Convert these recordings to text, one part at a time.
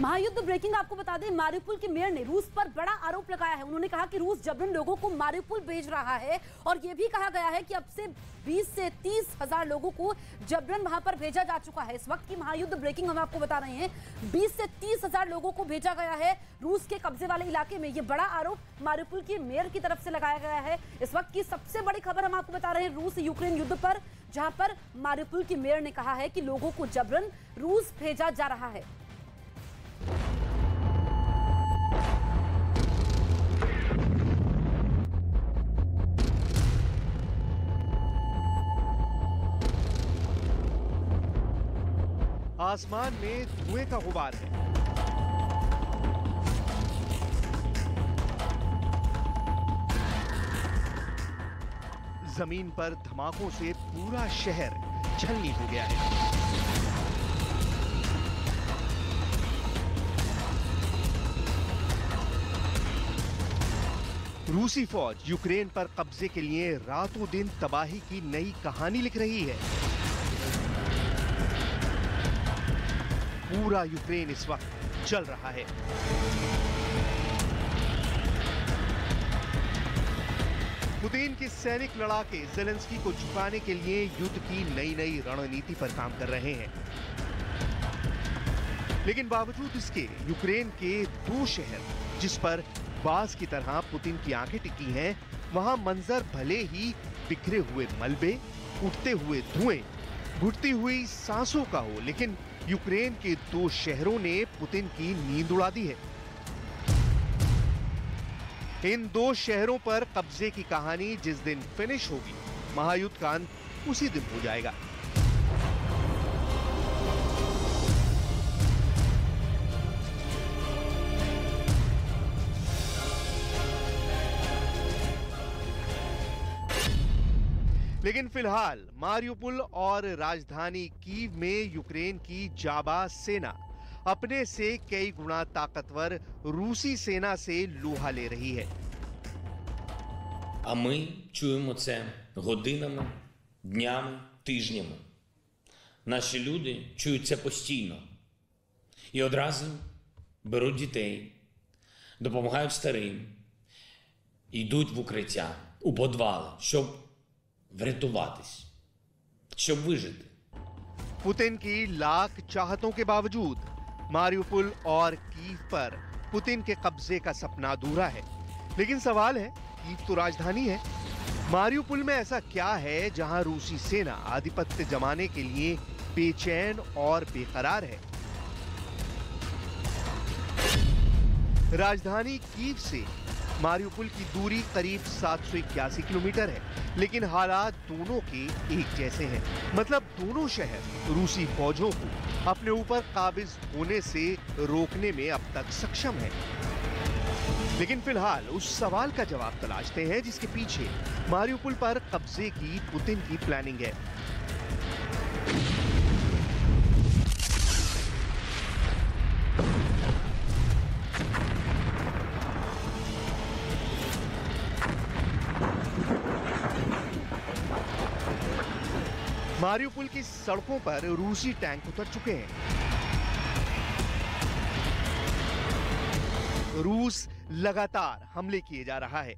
महायुद्ध ब्रेकिंग आपको बता दें, मारिउपोल के मेयर ने रूस पर बड़ा आरोप लगाया है। उन्होंने कहा कि रूस जबरन लोगों को मारिउपोल भेज रहा है और यह भी कहा गया है कि अब से 20 से 30 हजार लोगों को जबरन वहां पर भेजा जा चुका है। इस वक्त की महायुद्ध ब्रेकिंग हम आपको बता रहे हैं, 20 से 30 हजार लोगों को भेजा गया है रूस के कब्जे वाले इलाके में। यह बड़ा आरोप मारिउपोल के मेयर की तरफ से लगाया गया है। इस वक्त की सबसे बड़ी खबर हम आपको बता रहे हैं रूस यूक्रेन युद्ध पर, जहां पर मारिउपोल के मेयर ने कहा है कि लोगों को जबरन रूस भेजा जा रहा है। आसमान में धुएं का गुबार है। जमीन पर धमाकों से पूरा शहर छलनी हो गया है। रूसी फौज यूक्रेन पर कब्जे के लिए रातों दिन तबाही की नई कहानी लिख रही है। पूरा यूक्रेन इस वक्त चल रहा है। पुतिन के सैनिक लड़ाके ज़ेलेंस्की को झुकाने के लिए युद्ध की नई नई रणनीति पर काम कर रहे हैं। लेकिन बावजूद इसके यूक्रेन के 2 शहर जिस पर बाज की तरह पुतिन की आंखें टिकी हैं, वहां मंजर भले ही बिखरे हुए मलबे, उठते हुए धुएं, घुटती हुई सांसों का हो, लेकिन यूक्रेन के 2 शहरों ने पुतिन की नींद उड़ा दी है। इन 2 शहरों पर कब्जे की कहानी जिस दिन फिनिश होगी, महायुद्ध का अंत उसी दिन हो जाएगा। लेकिन फिलहाल मारिउपोल और राजधानी कीव में यूक्रेन की जाबाज सेना अपने से कई गुना ताकतवर रूसी सेना से लोहा ले रही है। А ми чуємо це годинами, днями, тижнями. Наші люди чують це постійно. І одразу беруть дітей, допомагають старим, йдуть в укриття, у підвали, щоб врятуватись, щоб вижити. पुतिन की लाख चाहतों के बावजूद मारिउपोल और कीव पर पुतिन के कब्जे का सपना अधूरा है। लेकिन सवाल है, कीव तो राजधानी है, मारिउपोल में ऐसा क्या है जहां रूसी सेना आधिपत्य जमाने के लिए बेचैन और बेकरार है? राजधानी कीव से मारिउपोल की दूरी करीब 781 किलोमीटर है, लेकिन हालात दोनों के एक जैसे हैं। मतलब दोनों शहर रूसी फौजों को अपने ऊपर काबिज होने से रोकने में अब तक सक्षम हैं। लेकिन फिलहाल उस सवाल का जवाब तलाशते हैं जिसके पीछे मारिउपोल पर कब्जे की पुतिन की प्लानिंग है। मारिउपोल की सड़कों पर रूसी टैंक उतर चुके हैं। रूस लगातार हमले किए जा रहा है।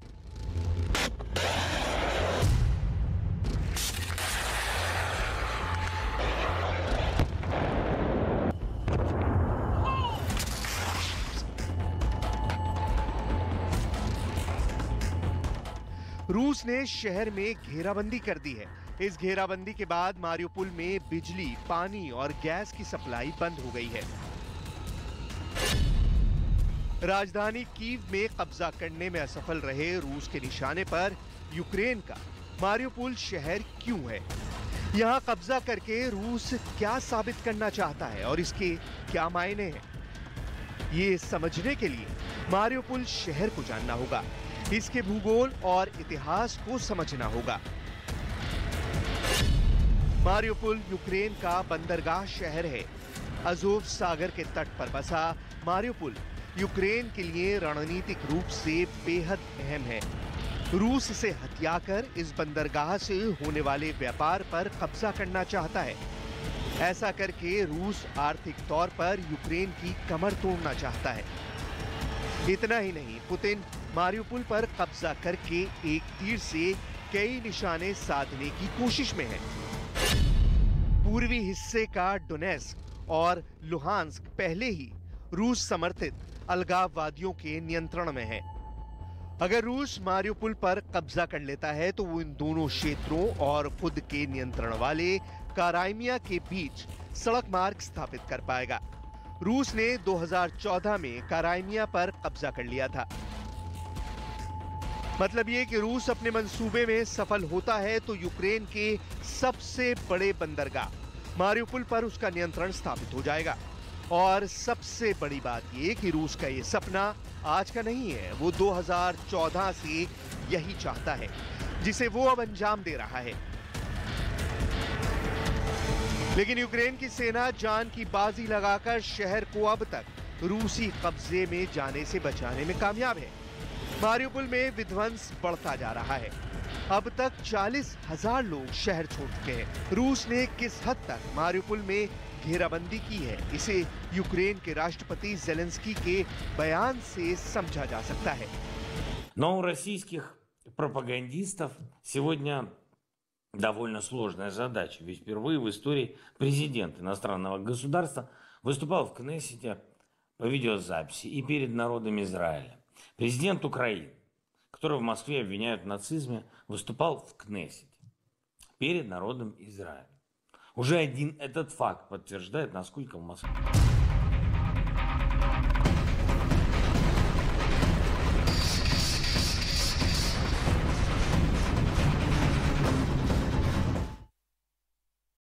रूस ने शहर में घेराबंदी कर दी है। इस घेराबंदी के बाद मारिउपोल में बिजली, पानी और गैस की सप्लाई बंद हो गई है। राजधानी कीव में कब्जा करने में असफल रहे रूस के निशाने पर यूक्रेन का मारिउपोल शहर क्यों है? यहां कब्जा करके रूस क्या साबित करना चाहता है और इसके क्या मायने हैं? ये समझने के लिए मारिउपोल शहर को जानना होगा, इसके भूगोल और इतिहास को समझना होगा। मारिउपोल यूक्रेन का बंदरगाह शहर है। अज़ोव सागर के तट पर बसा मारिउपोल यूक्रेन के लिए रणनीतिक रूप से बेहद अहम है। रूस इसे हथियाकर इस बंदरगाह से होने वाले व्यापार पर कब्जा करना चाहता है। ऐसा करके रूस आर्थिक तौर पर यूक्रेन की कमर तोड़ना चाहता है। इतना ही नहीं, पुतिन मारियुपोल पर कब्जा करके एक तीर से कई निशाने साधने की कोशिश में है। पूर्वी हिस्से का डोनेस्क और लुहांस्क पहले ही रूस समर्थित अलगाववादियों के नियंत्रण में है। अगर रूस मारियुपोल पर कब्जा कर लेता है तो वो इन दोनों क्षेत्रों और खुद के नियंत्रण वाले क्राइमिया के बीच सड़क मार्ग स्थापित कर पाएगा। रूस ने 2014 में क्राइमिया पर कब्जा कर लिया था। मतलब ये कि रूस अपने मंसूबे में सफल होता है तो यूक्रेन के सबसे बड़े बंदरगाह मारियुपोल पर उसका नियंत्रण स्थापित हो जाएगा। और सबसे बड़ी बात ये कि रूस का ये सपना आज का नहीं है, वो 2014 से यही चाहता है, जिसे वो अब अंजाम दे रहा है। लेकिन यूक्रेन की सेना जान की बाजी लगाकर शहर को अब तक रूसी कब्जे में जाने से बचाने में कामयाब है। मारियुपोल में विध्वंस बढ़ता जा रहा है। अब तक 40,000 लोग शहर छोड़ चुके हैं। रूस ने किस हद तक मारियुपोल में घेराबंदी की है, इसे यूक्रेन के राष्ट्रपति ज़ेलेंस्की के बयान से समझा जा सकता है। Но у российских пропагандистов сегодня довольно сложная задача, ведь впервые в истории президент иностранного государства выступал в Кнессете по видеозаписи и перед народом Израиля. Президент Украины, которого в Москве обвиняют в нацизме, выступал в Кнессете перед народом Израиля. Уже один этот факт подтверждает, насколько в Москве